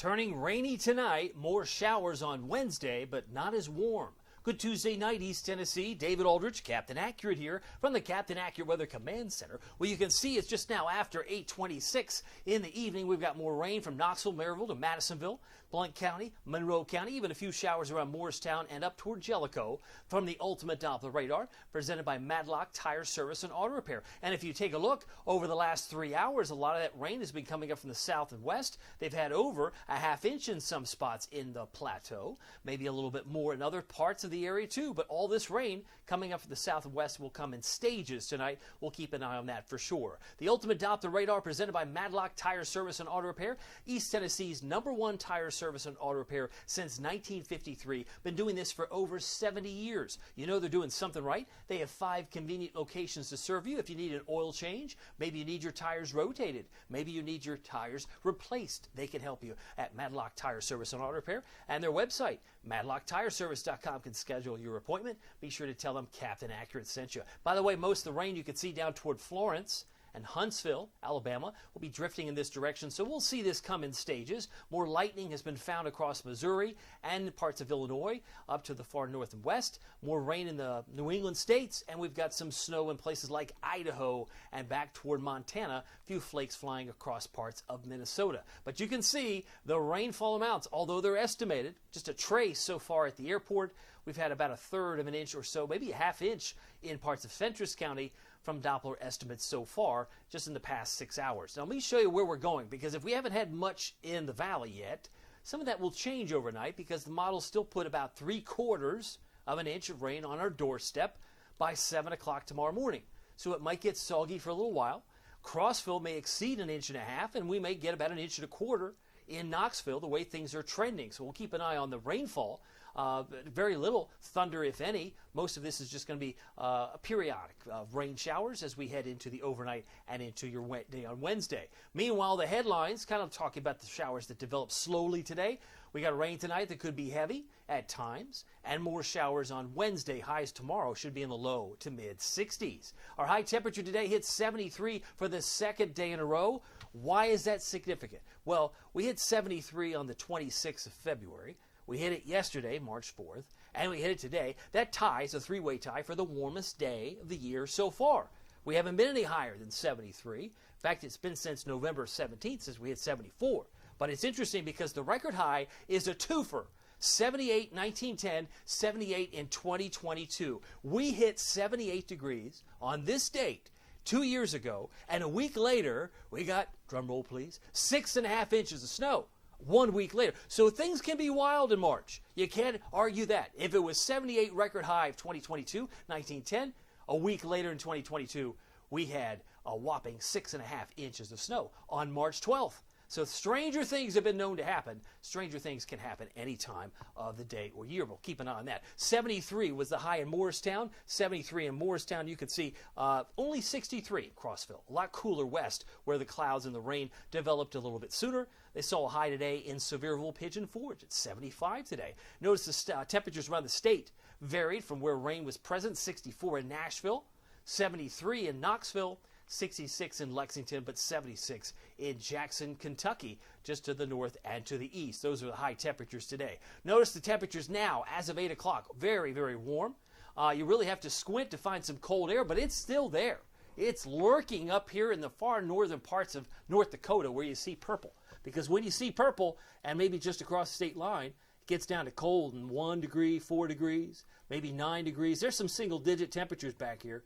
Turning rainy tonight, more showers on Wednesday, but not as warm. Good Tuesday night, East Tennessee. David Aldrich, Captain Accurate here from the Captain Accurate Weather Command Center. Well, you can see it's just now after 8:26 in the evening. We've got more rain from Knoxville, Maryville to Madisonville, Blount County, Monroe County, even a few showers around Morristown and up toward Jellicoe from the Ultimate Doppler Radar, presented by Madlock Tire Service and Auto Repair. And if you take a look over the last 3 hours, a lot of that rain has been coming up from the south and west. They've had over a half inch in some spots in the plateau, maybe a little bit more in other parts of the area too, but all this rain coming up from the south and west will come in stages tonight. We'll keep an eye on that for sure. The Ultimate Doppler Radar presented by Madlock Tire Service and Auto Repair, East Tennessee's #1 tire service and auto repair since 1953. Been doing this for over 70 years. You know they're doing something right. They have 5 convenient locations to serve you. If you need an oil change, maybe you need your tires rotated, maybe you need your tires replaced, they can help you at Madlock Tire Service and Auto Repair. And their website, madlocktireservice.com, can schedule your appointment. Be sure to tell them Captain Accurate sent you. By the way, most of the rain you can see down toward Florence and Huntsville, Alabama, will be drifting in this direction, so we'll see this come in stages. More lightning has been found across Missouri and parts of Illinois up to the far north and west. More rain in the New England states, and we've got some snow in places like Idaho and back toward Montana. A few flakes flying across parts of Minnesota. But you can see the rainfall amounts, although they're estimated, just a trace so far at the airport. We've had about 1/3 of an inch or so, maybe a half inch in parts of Fentress County from Doppler estimates so far, just in the past 6 hours. Now, let me show you where we're going, because if we haven't had much in the valley yet, some of that will change overnight, because the models still put about 3/4 of an inch of rain on our doorstep by 7 o'clock tomorrow morning. So it might get soggy for a little while. Crossville may exceed 1.5 inches, and we may get about 1.25 inches in Knoxville, the way things are trending. So we'll keep an eye on the rainfall. Very little thunder, if any. Most of this is just going to be periodic rain showers as we head into the overnight and into your wet day on Wednesday. Meanwhile, the headlines kind of talking about the showers that develop slowly today. We got rain tonight that could be heavy at times, and more showers on Wednesday. Highs tomorrow should be in the low to mid 60s. Our high temperature today hit 73 for the second day in a row. Why is that significant? Well, we hit 73 on the 26th of February. We hit it yesterday, March 4th, and we hit it today. That ties a 3-way tie for the warmest day of the year so far. We haven't been any higher than 73. In fact, it's been since November 17th since we hit 74. But it's interesting because the record high is a twofer. 78 1910, 78 in 2022. We hit 78 degrees on this date 2 years ago, and a week later, we got, drum roll please, 6.5 inches of snow. 1 week later. So things can be wild in March. You can't argue that. If it was 78 record high of 2022, 1910, a week later in 2022, we had a whopping 6.5 inches of snow on March 12th. So stranger things have been known to happen. Stranger things can happen any time of the day or year. We'll keep an eye on that. 73 was the high in Morristown. 73 in Morristown. You can see only 63 in Crossville. A lot cooler west where the clouds and the rain developed a little bit sooner. They saw a high today in Sevierville, Pigeon Forge. It's 75 today. Notice the temperatures around the state varied from where rain was present. 64 in Nashville, 73 in Knoxville, 66 in Lexington, but 76 in Jackson, Kentucky, just to the north and to the east. Those are the high temperatures today. Notice the temperatures now, as of 8 o'clock, very, very warm. You really have to squint to find some cold air, but it's still there. It's lurking up here in the far northern parts of North Dakota where you see purple. Because when you see purple, and maybe just across the state line, it gets down to cold in 1 degree, 4 degrees, maybe 9 degrees. There's some single-digit temperatures back here.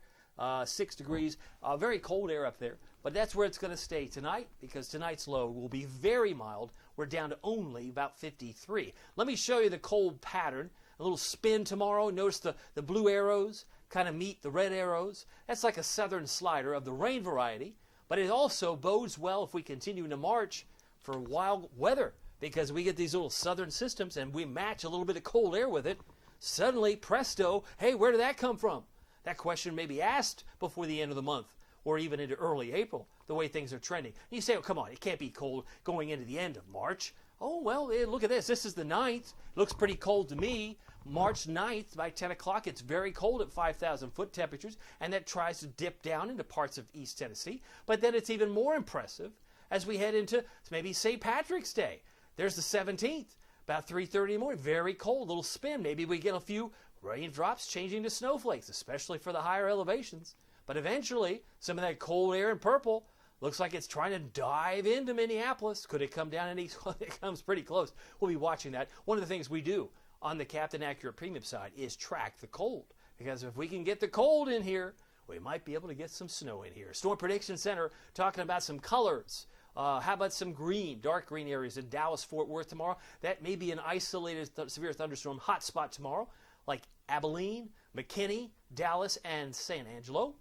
6 degrees, very cold air up there. But that's where it's going to stay tonight, because tonight's low will be very mild. We're down to only about 53. Let me show you the cold pattern. A little spin tomorrow. Notice the blue arrows kind of meet the red arrows. That's like a southern slider of the rain variety. But it also bodes well if we continue into March for wild weather, because we get these little southern systems and we match a little bit of cold air with it. Suddenly, presto, hey, where did that come from? That question may be asked before the end of the month or even into early April, the way things are trending. And you say, oh, come on, it can't be cold going into the end of March. Oh, well, look at this. This is the 9th. Looks pretty cold to me. March 9th, by 10 o'clock, it's very cold at 5,000 foot temperatures, and that tries to dip down into parts of East Tennessee. But then it's even more impressive as we head into maybe St. Patrick's Day. There's the 17th, about 3:30 in the morning. Very cold, little spin. Maybe we get a few raindrops changing to snowflakes, especially for the higher elevations. But eventually, some of that cold air in purple looks like it's trying to dive into Minneapolis. Could it come down and it comes pretty close? We'll be watching that. One of the things we do on the Captain Accurate Premium side is track the cold. Because if we can get the cold in here, we might be able to get some snow in here. Storm Prediction Center talking about some colors. How about some green, dark green areas in Dallas, Fort Worth tomorrow? That may be an isolated severe thunderstorm hotspot tomorrow, like Abilene, McKinney, Dallas, and San Angelo.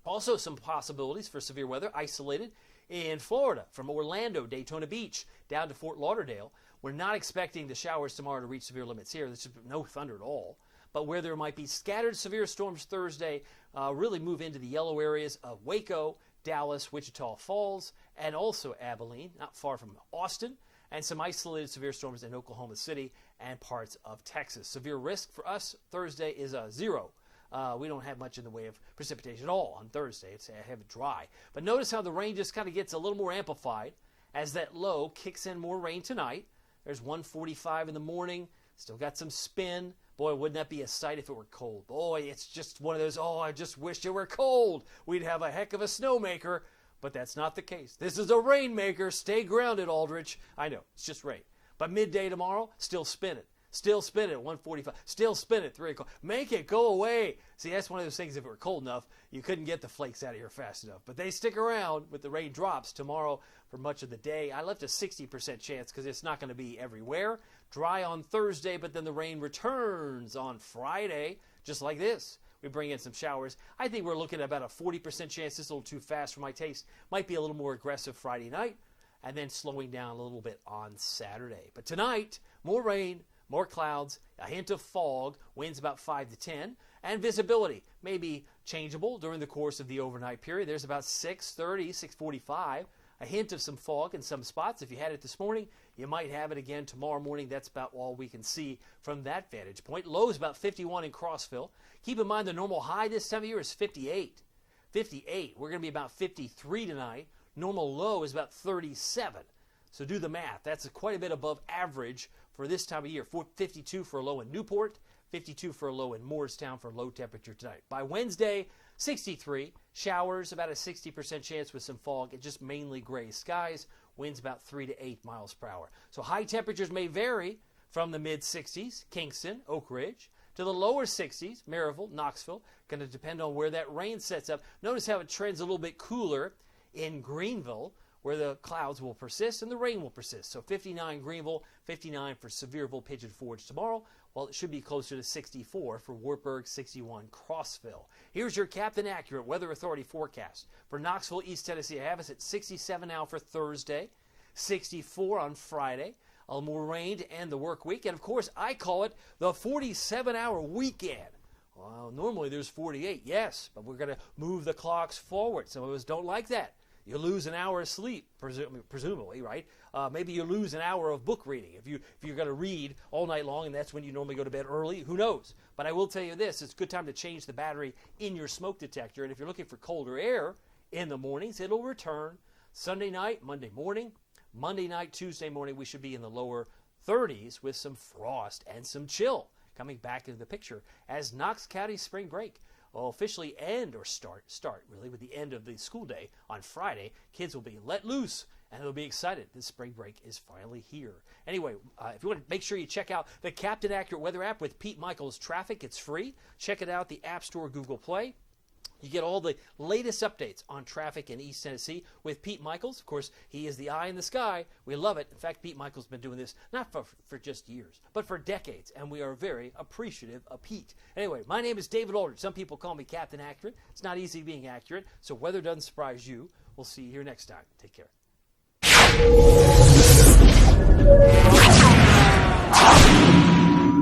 Also some possibilities for severe weather isolated in Florida from Orlando, Daytona Beach, down to Fort Lauderdale. We're not expecting the showers tomorrow to reach severe limits here. There's no thunder at all. But where there might be scattered severe storms Thursday, really move into the yellow areas of Waco, Dallas, Wichita Falls, and also Abilene, not far from Austin, and some isolated severe storms in Oklahoma City and parts of Texas. Severe risk for us Thursday is a 0. We don't have much in the way of precipitation at all on Thursday. It's heavy dry. But notice how the rain just kind of gets a little more amplified as that low kicks in more rain tonight. There's 1:45 in the morning. Still got some spin. Boy, wouldn't that be a sight if it were cold. Boy, it's just one of those, I just wish it were cold. We'd have a heck of a snowmaker. But that's not the case. This is a rainmaker. Stay grounded, Aldrich. I know, it's just rain. But midday tomorrow, still spinning. Still spin it at 1:45. Still spin it at 3 o'clock. Make it go away. See, that's one of those things, if it were cold enough, you couldn't get the flakes out of here fast enough. But they stick around with the rain drops tomorrow for much of the day. I left a 60% chance because it's not going to be everywhere. Dry on Thursday, but then the rain returns on Friday, just like this. We bring in some showers. I think we're looking at about a 40% chance. This is a little too fast for my taste. Might be a little more aggressive Friday night, and then slowing down a little bit on Saturday. But tonight, more rain, more clouds, a hint of fog, winds about 5 to 10, and visibility may be changeable during the course of the overnight period. There's about 6:30, 6:45, a hint of some fog in some spots. If you had it this morning, you might have it again tomorrow morning. That's about all we can see from that vantage point. Low is about 51 in Crossville. Keep in mind the normal high this time of year is 58. 58. We're going to be about 53 tonight. Normal low is about 37. So do the math. That's quite a bit above average for this time of year. 52 for a low in Newport, 52 for a low in Moorestown for low temperature tonight. By Wednesday, 63. Showers, about a 60% chance with some fog, and just mainly gray skies. Winds about 3 to 8 miles per hour. So high temperatures may vary from the mid-60s, Kingston, Oak Ridge, to the lower 60s, Maryville, Knoxville. Going to depend on where that rain sets up. Notice how it trends a little bit cooler in Greenville, where the clouds will persist and the rain will persist. So 59 Greenville, 59 for Sevierville, Pigeon Forge tomorrow, while it should be closer to 64 for Wartburg, 61 Crossville. Here's your Captain Accurate Weather Authority forecast. For Knoxville, East Tennessee, I have us at 67 now for Thursday, 64 on Friday. A little more rain to end the work week. And, of course, I call it the 47-hour weekend. Well, normally there's 48, yes, but we're going to move the clocks forward. Some of us don't like that. You lose an hour of sleep, presumably, right? Maybe you lose an hour of book reading if you're going to read all night long, and that's when you normally go to bed early. Who knows? But I will tell you this, it's a good time to change the battery in your smoke detector. And if you're looking for colder air in the mornings, it'll return Sunday night, Monday morning. Monday night, Tuesday morning, we should be in the lower 30s with some frost and some chill coming back into the picture as Knox County spring break will officially end or start really with the end of the school day on Friday. Kids will be let loose and they'll be excited. This spring break is finally here. Anyway, if you want to make sure you check out the Captain Accurate Weather app with Pete Michaels Traffic, it's free. Check it out, the App Store, Google Play. You get all the latest updates on traffic in East Tennessee with Pete Michaels. Of course, he is the eye in the sky. We love it. In fact, Pete Michaels has been doing this not for just years, but for decades, and we are very appreciative of Pete. Anyway, my name is David Aldrich. Some people call me Captain Accurate. It's not easy being accurate, so weather doesn't surprise you. We'll see you here next time. Take care.